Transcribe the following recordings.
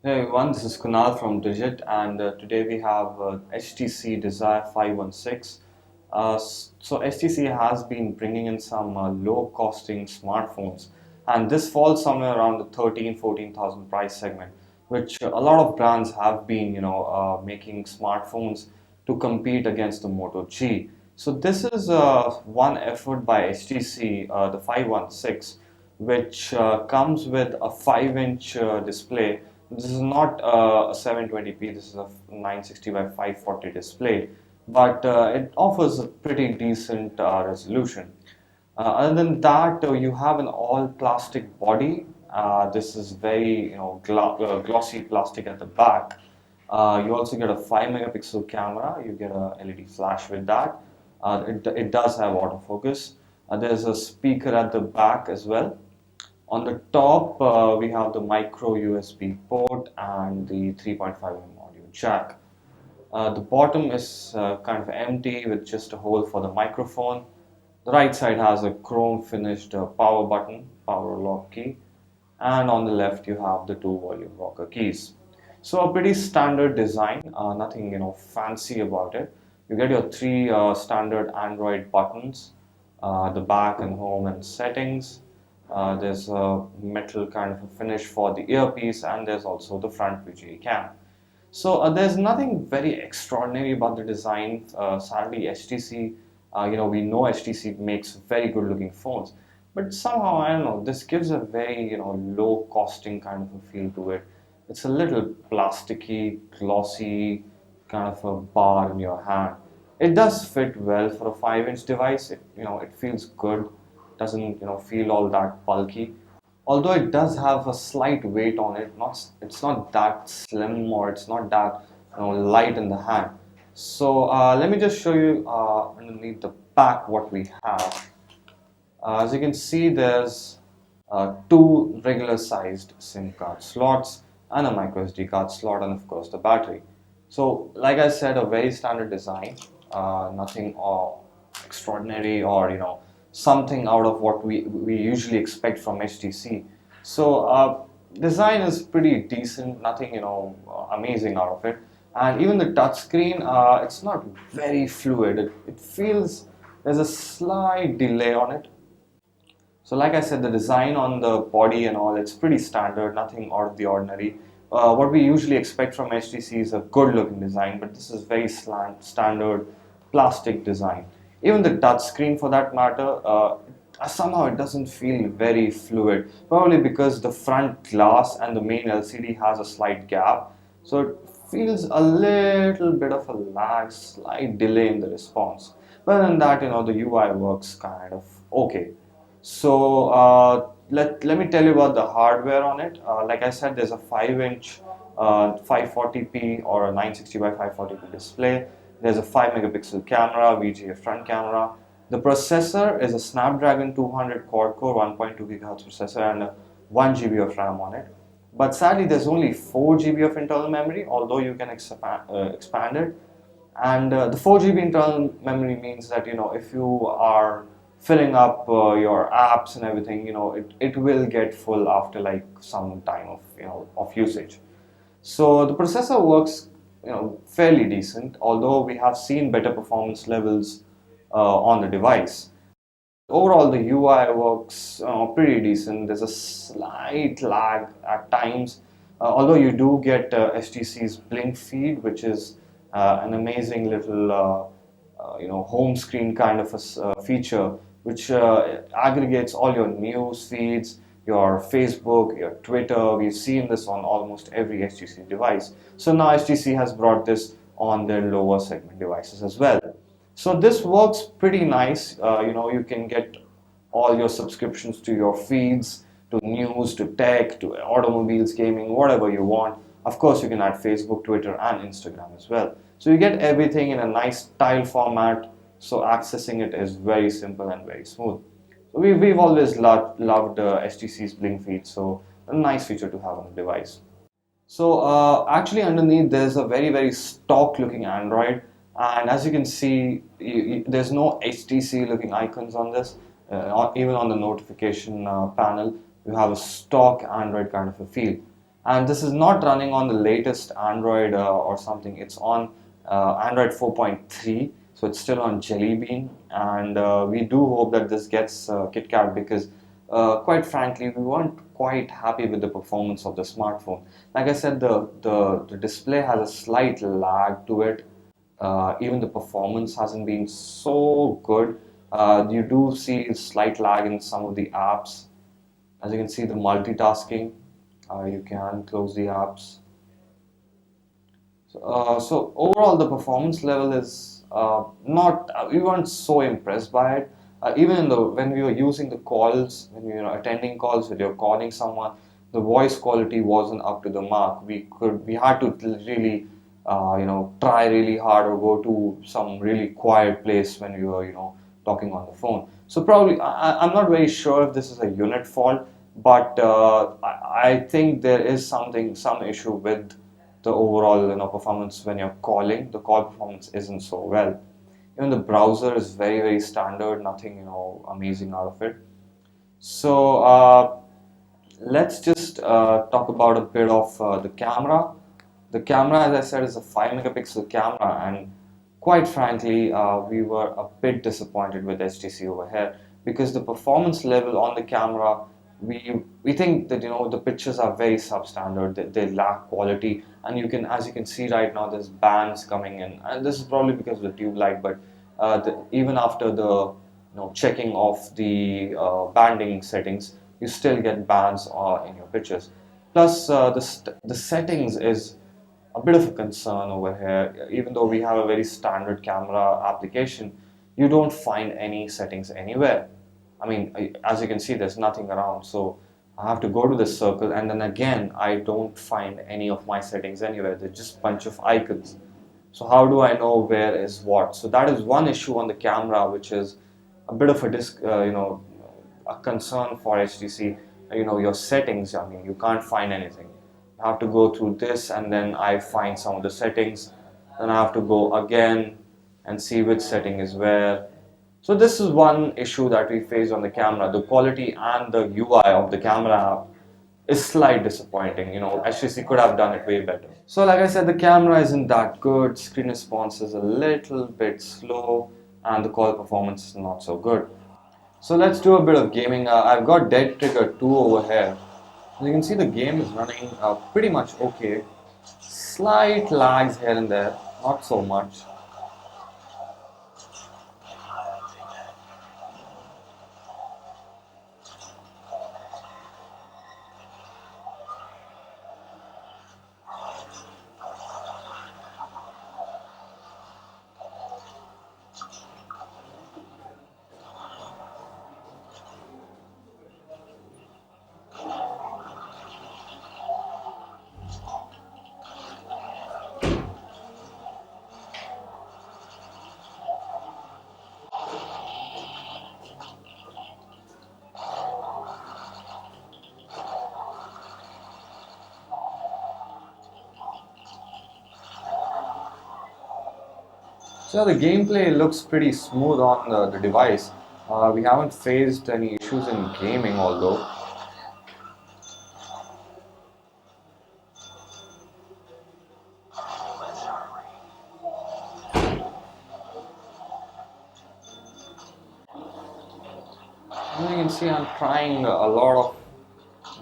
Hey everyone, this is Kunal from Digit, and today we have HTC Desire 516. So HTC has been bringing in some low-costing smartphones, and this falls somewhere around the 14,000 price segment, which a lot of brands have been, making smartphones to compete against the Moto G. So this is one effort by HTC, the 516, which comes with a 5-inch display. This is not a 720p, this is a 960 by 540 display, but it offers a pretty decent resolution. Other than that, you have an all plastic body. This is very, glossy plastic at the back. You also get a 5 megapixel camera. You get a LED flash with that. It does have autofocus. There's a speaker at the back as well. On the top, we have the micro USB port and the 3.5mm audio jack. The bottom is kind of empty with just a hole for the microphone. The right side has a chrome finished power button, power lock key, and on the left you have the two volume rocker keys. So a pretty standard design, nothing fancy about it. You get your three standard Android buttons, the back and home and settings. There's a metal kind of a finish for the earpiece, and there's also the front VGA cam. So there's nothing very extraordinary about the design. Sadly, HTC, we know HTC makes very good looking phones, but somehow, I don't know, this gives a very, low costing kind of a feel to it. It's a little plasticky, glossy, kind of a bar in your hand. It does fit well for a 5-inch device. It feels good, doesn't, feel all that bulky. Although it does have a slight weight on it, it's not that slim or it's not that light in the hand. So let me just show you underneath the back what we have. As you can see, there's two regular sized SIM card slots and a micro SD card slot, and of course the battery. So like I said, a very standard design, nothing extraordinary or something out of what we usually expect from HTC. So design is pretty decent, nothing amazing out of it. And even the touchscreen, it's not very fluid. It feels there's a slight delay on it. So like I said, the design on the body and all, it's pretty standard, nothing out of the ordinary. What we usually expect from HTC is a good looking design, but this is very standard plastic design. Even the touch screen for that matter, somehow it doesn't feel very fluid, probably because the front glass and the main LCD has a slight gap. So it feels a little bit of a lag, slight delay in the response. But other than that, the UI works kind of okay. So let me tell you about the hardware on it. Like I said, there's a 5-inch 540p or a 960 by 540p display. There's a 5 megapixel camera, VGA front camera. The processor is a Snapdragon 200 quad-core 1.2 GHz processor and 1 GB of RAM on it. But sadly, there's only 4 GB of internal memory, although you can expand it. And the 4 GB internal memory means that if you are filling up your apps and everything, it will get full after like some time of usage. So the processor works fairly decent, although we have seen better performance levels on the device. Overall, the UI works pretty decent. There's a slight lag at times, although you do get HTC's Blink feed, which is an amazing little home screen kind of a feature, which aggregates all your news feeds, your Facebook, your Twitter. We've seen this on almost every HTC device. So now HTC has brought this on their lower segment devices as well. So this works pretty nice. You can get all your subscriptions to your feeds, to news, to tech, to automobiles, gaming, whatever you want. Of course, you can add Facebook, Twitter, and Instagram as well. So you get everything in a nice tile format. So accessing it is very simple and very smooth. So we've always loved HTC's Blink feed. So a nice feature to have on the device. So actually underneath there's a very stock looking Android, and as you can see there's no HTC looking icons on this, even on the notification panel you have a stock Android kind of a feel. And this is not running on the latest Android or something. It's on Android 4.3, so it's still on Jelly Bean, and we do hope that this gets KitKat, because quite frankly, we weren't quite happy with the performance of the smartphone. Like I said, the display has a slight lag to it. Even the performance hasn't been so good. You do see a slight lag in some of the apps. As you can see, the multitasking, you can close the apps. So overall, the performance level is not. We weren't so impressed by it. Even in the when we were using the calls, when we were attending calls, when you're calling someone, the voice quality wasn't up to the mark. We had to really, try really hard or go to some really quiet place when we were, talking on the phone. So probably, I'm not very sure if this is a unit fault, but I think there is some issue with the overall performance when you're calling. The call performance isn't so well. Even the browser is very standard, nothing amazing out of it. So let's just talk about a bit of the camera. The camera, as I said, is a 5 megapixel camera, and quite frankly, we were a bit disappointed with HTC over here, because the performance level on the camera, we think that the pictures are very substandard. They lack quality, and as you can see right now, there's bands coming in, and this is probably because of the tube light. But even after the checking of the banding settings, you still get bands in your pictures. Plus, the settings is a bit of a concern over here. Even though we have a very standard camera application, you don't find any settings anywhere. I mean, as you can see, there's nothing around. So I have to go to this circle, and then again, I don't find any of my settings anywhere. They're just a bunch of icons. So how do I know where is what? So that is one issue on the camera, which is a bit of a concern for HTC. Your settings, I mean, you can't find anything. I have to go through this, and then I find some of the settings. Then I have to go again and see which setting is where. So this is one issue that we face on the camera. The quality and the UI of the camera app is slightly disappointing. HTC could have done it way better. So like I said, the camera isn't that good. Screen response is a little bit slow, and the call performance is not so good. So let's do a bit of gaming. I've got Dead Trigger 2 over here. As you can see, the game is running pretty much okay. Slight lags here and there, not so much. So the gameplay looks pretty smooth on the device. We haven't faced any issues in gaming, although. As you can see, I'm trying a lot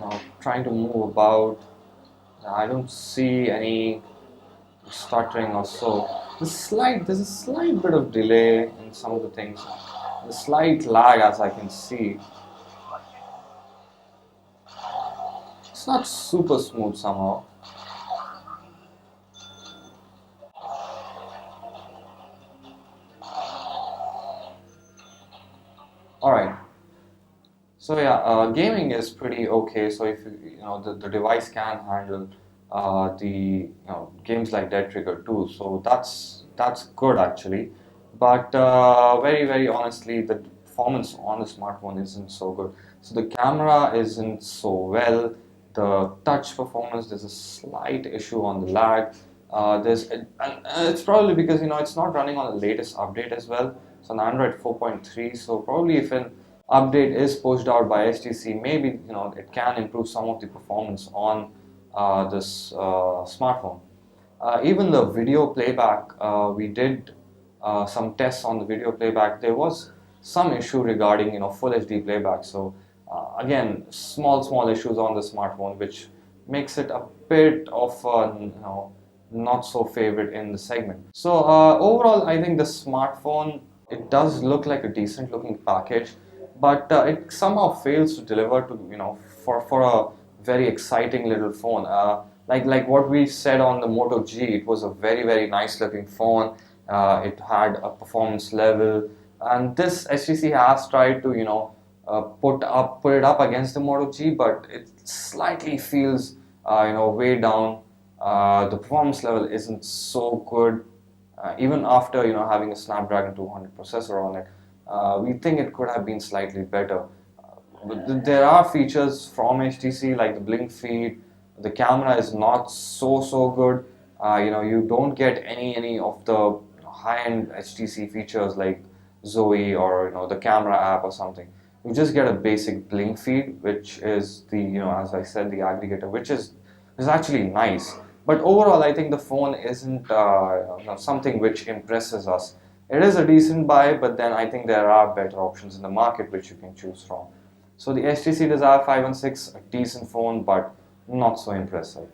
of, trying to move about. I don't see any stuttering or so. There's a slight bit of delay in some of the things. A slight lag, as I can see. It's not super smooth somehow. Alright. So yeah, gaming is pretty okay. So if the device can handle the games like Dead Trigger 2, so that's good actually. But very honestly, the performance on the smartphone isn't so good. So the camera isn't so well. The touch performance, there's a slight issue on the lag. It's probably because it's not running on the latest update as well. It's on Android 4.3. So probably if an update is pushed out by HTC, maybe it can improve some of the performance on this smartphone. Even the video playback, we did some tests on the video playback. There was some issue regarding full HD playback. So again, small issues on the smartphone, which makes it a bit of a not so favorite in the segment. So overall, I think the smartphone, it does look like a decent looking package, but it somehow fails to deliver to for a very exciting little phone. Like what we said on the Moto G, it was a very nice looking phone. It had a performance level, and this HTC has tried to put it up against the Moto G, but it slightly feels way down. The performance level isn't so good, even after having a Snapdragon 200 processor on it. We think it could have been slightly better. But there are features from HTC like the blink feed. The camera is not so good. You don't get any of the high-end HTC features like Zoe or the camera app or something. You just get a basic blink feed, which is the as I said, the aggregator, which is actually nice. But overall, I think the phone isn't something which impresses us. It is a decent buy, but then I think there are better options in the market which you can choose from. So the HTC Desire 516, a decent phone, but not so impressive.